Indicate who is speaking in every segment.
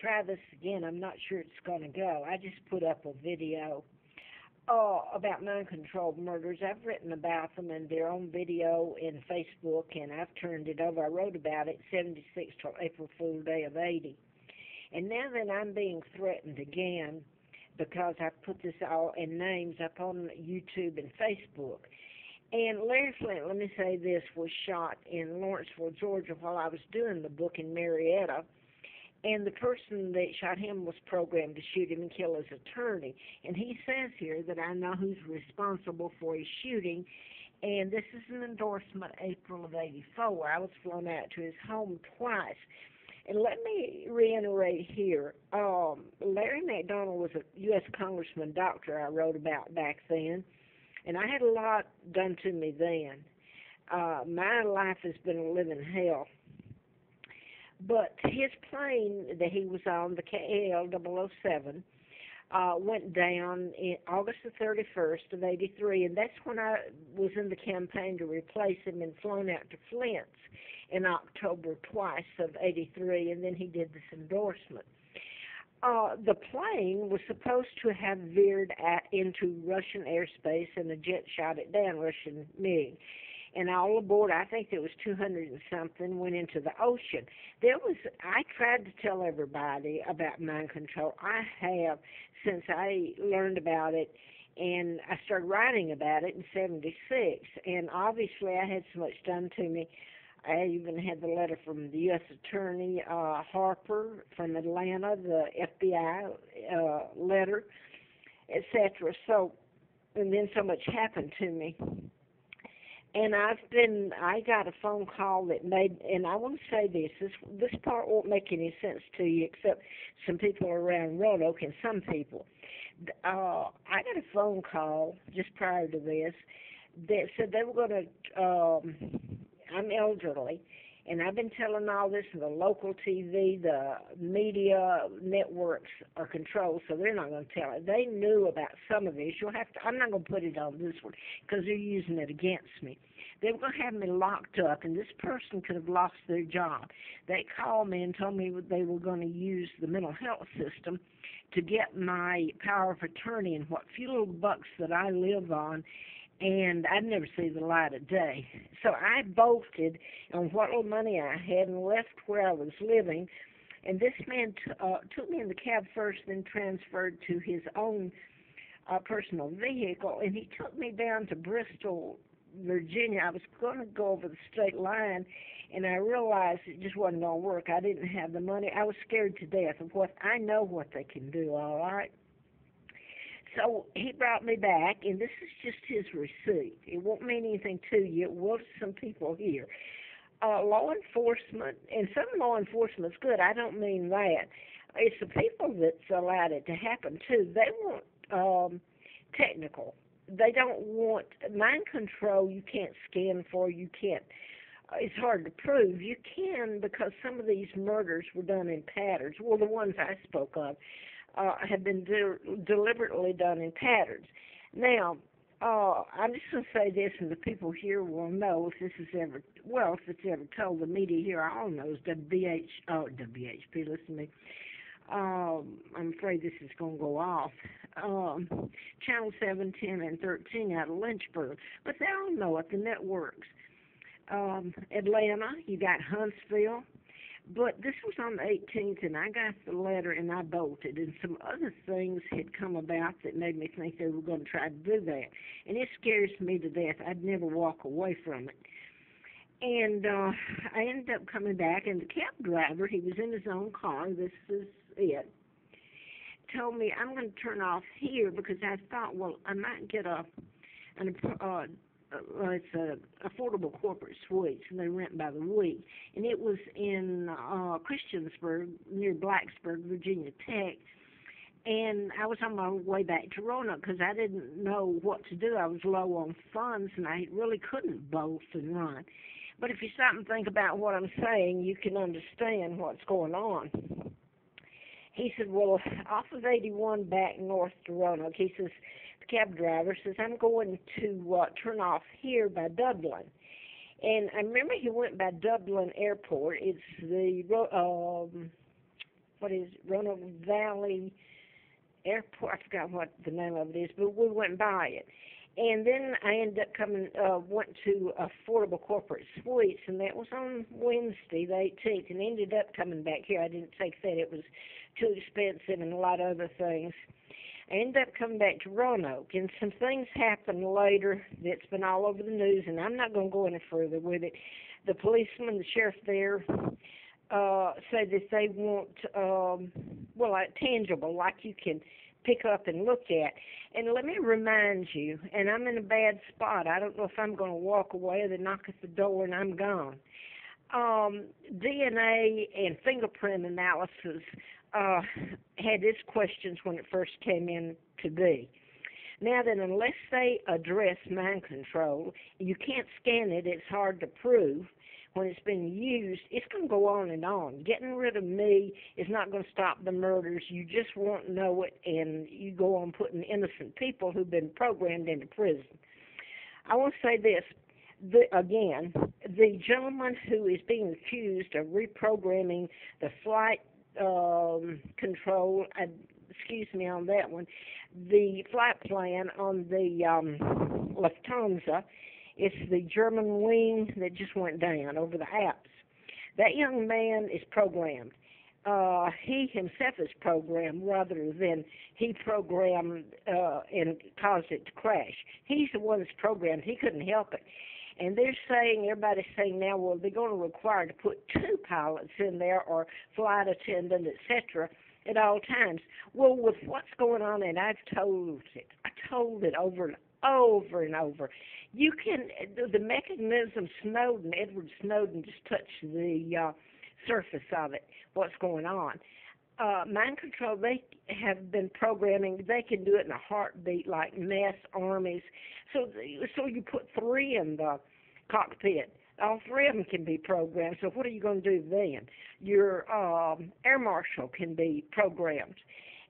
Speaker 1: try this again. I'm not sure it's going to go. I just put up a video about mind-controlled murders. I've written about them, and they're on video in Facebook, and I've turned it over. I wrote about it 76 till April Fool Day of 80. And now that I'm being threatened again because I put this all in names up on YouTube and Facebook. And Larry Flint, let me say this, was shot in Lawrenceville, Georgia while I was doing the book in Marietta. And the person that shot him was programmed to shoot him and kill his attorney. And he says here that I know who's responsible for his shooting. And this is an endorsement, April of 84. I was flown out to his home twice. And let me reiterate here, Larry McDonald was a U.S. Congressman doctor I wrote about back then, and I had a lot done to me then. My life has been a living hell. But his plane that he was on, the KL-007, went down in August the 31st of 83, and that's when I was in the campaign to replace him and flown out to Flint's in October twice of 83, and then he did this endorsement. The plane was supposed to have veered into Russian airspace, and a jet shot it down, Russian MiG. And all aboard, I think there was 200 and something, went into the ocean. I tried to tell everybody about mind control. I have since I learned about it, and I started writing about it in 76. And obviously I had so much done to me. I even had the letter from the U.S. Attorney Harper from Atlanta, the FBI letter, etc. So, and then so much happened to me. And I got a phone call that made, and I want to say this part won't make any sense to you except some people around Roanoke and some people. I got a phone call just prior to this that said they were going to, I'm elderly, and I've been telling all this to the local TV, the media networks are controlled, so they're not going to tell it. They knew about some of this. I'm not going to put it on this one because they're using it against me. They were going to have me locked up, and this person could have lost their job. They called me and told me they were going to use the mental health system to get my power of attorney and what few little bucks that I live on, and I'd never see the light of day. So I bolted on what little money I had and left where I was living, and this man took me in the cab first, then transferred to his own personal vehicle, and he took me down to Bristol, Virginia. I was going to go over the state line, and I realized it just wasn't going to work. I didn't have the money. I was scared to death of I know what they can do, all right? So he brought me back, and this is just his receipt. It won't mean anything to you. It will to some people here. Law enforcement, and some law enforcement's good. I don't mean that. It's the people that's allowed it to happen, too. They want technical. They don't want mind control. You can't scan for. You can't. It's hard to prove. You can because some of these murders were done in patterns. Well, the ones I spoke of have been deliberately done in patterns. Now, I'm just going to say this, and the people here will know if this is ever, well, if it's ever told. The media here all knows WHP, listen to me. I'm afraid this is going to go off. Channel 7, 10, and 13 out of Lynchburg. But they all know it, the networks. Atlanta, you got Huntsville. But this was on the 18th, and I got the letter, and I bolted. And some other things had come about that made me think they were going to try to do that. And it scares me to death. I'd never walk away from it. And I ended up coming back, and the cab driver, he was in his own car, this is it, told me I'm going to turn off here because I thought, well, I might get it's affordable corporate suites, and they rent by the week. And it was in Christiansburg, near Blacksburg, Virginia Tech. And I was on my way back to Roanoke because I didn't know what to do. I was low on funds, and I really couldn't bolt and run. But if you stop and think about what I'm saying, you can understand what's going on. He said, well, off of 81 back north to Roanoke, he says, the cab driver says, I'm going to turn off here by Dublin. And I remember he went by Dublin Airport. It's the what is Roanoke Valley Airport. I forgot what the name of it is, but we went by it. And then I ended up went to Affordable Corporate Suites, and that was on Wednesday, the 18th, and ended up coming back here. I didn't take that. It was too expensive and a lot of other things. I ended up coming back to Roanoke, and some things happened later that's been all over the news, and I'm not going to go any further with it. The policeman, the sheriff there, said that they want, tangible, like you can pick up and look at. And let me remind you, and I'm in a bad spot. I don't know if I'm going to walk away or they knock at the door and I'm gone. DNA and fingerprint analysis had its questions when it first came in to be. Now then, unless they address mind control, you can't scan it. It's hard to prove. When it's been used, it's going to go on and on. Getting rid of me is not going to stop the murders. You just won't know it, and you go on putting innocent people who've been programmed into prison. I want to say this. The gentleman who is being accused of reprogramming the flight control, excuse me on that one, the flight plan on the Lufthansa, it's the German wing that just went down over the Alps. That young man is programmed. He himself is programmed rather than he programmed and caused it to crash. He's the one that's programmed. He couldn't help it. And everybody's saying now, well, they're going to require to put 2 pilots in there or flight attendant, etc., at all times. Well, with what's going on, and I told it over and over and over. You can, the mechanism Edward Snowden just touched the surface of it, what's going on. Mind control, they have been programming, they can do it in a heartbeat like mass armies. So you put 3 in the cockpit. All 3 of them can be programmed. So what are you going to do then? Your air marshal can be programmed.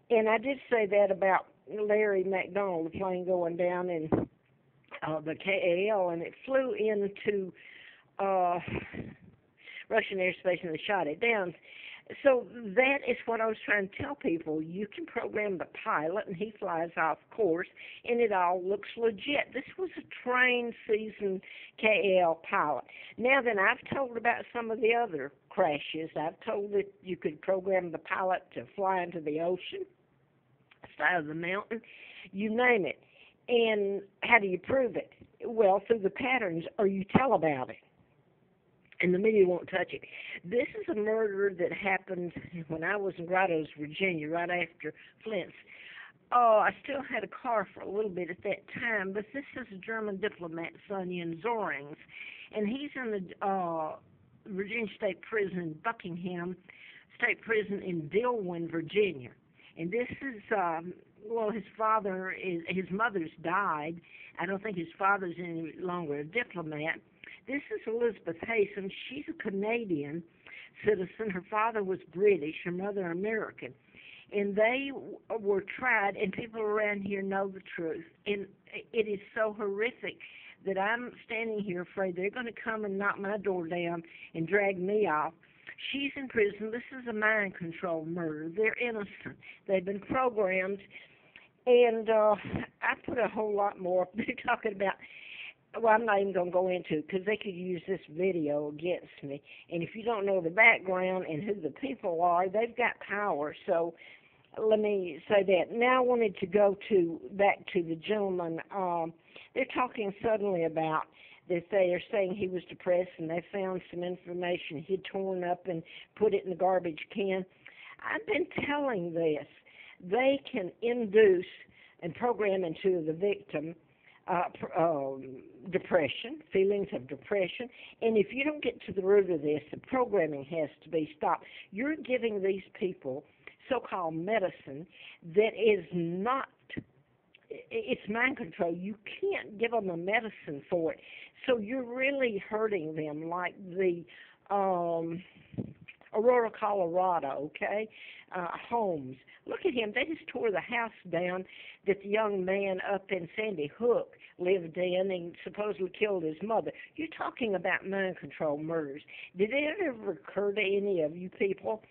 Speaker 1: And I did say that about Larry McDonald, the plane going down in the KAL, and it flew into Russian airspace and they shot it down. So that is what I was trying to tell people. You can program the pilot, and he flies off course, and it all looks legit. This was a trained, seasoned KAL pilot. Now then, I've told about some of the other crashes. I've told that you could program the pilot to fly into the ocean, side of the mountain, you name it. And how do you prove it? Well, through the patterns, or you tell about it. And the media won't touch it. This is a murder that happened when I was in Grottoes, Virginia, right after Flint's. I still had a car for a little bit at that time, but this is a German diplomat, Sonja Zorings, and he's in the Virginia State Prison, Buckingham State Prison in Dillwyn, Virginia. And this is, his mother's died. I don't think his father's any longer a diplomat. This is Elizabeth Haysom. She's a Canadian citizen. Her father was British, her mother American. And they were tried, and people around here know the truth. And it is so horrific that I'm standing here afraid they're going to come and knock my door down and drag me off. She's in prison. This is a mind control murder. They're innocent. They've been programmed. And I put a whole lot more. They're talking about, well, I'm not even going to go into it because they could use this video against me. And if you don't know the background and who the people are, they've got power. So let me say that. Now I wanted to go back to the gentleman. They're talking suddenly about that they are saying he was depressed and they found some information he'd torn up and put it in the garbage can. I've been telling this. They can induce and program into the victim depression, feelings of depression, and if you don't get to the root of this, the programming has to be stopped. You're giving these people so-called medicine that is not, it's mind control. You can't give them a medicine for it, so you're really hurting them, like the Aurora, Colorado, okay? Homes. Look at him. They just tore the house down that the young man up in Sandy Hook lived in and supposedly killed his mother. You're talking about mind control murders. Did it ever occur to any of you people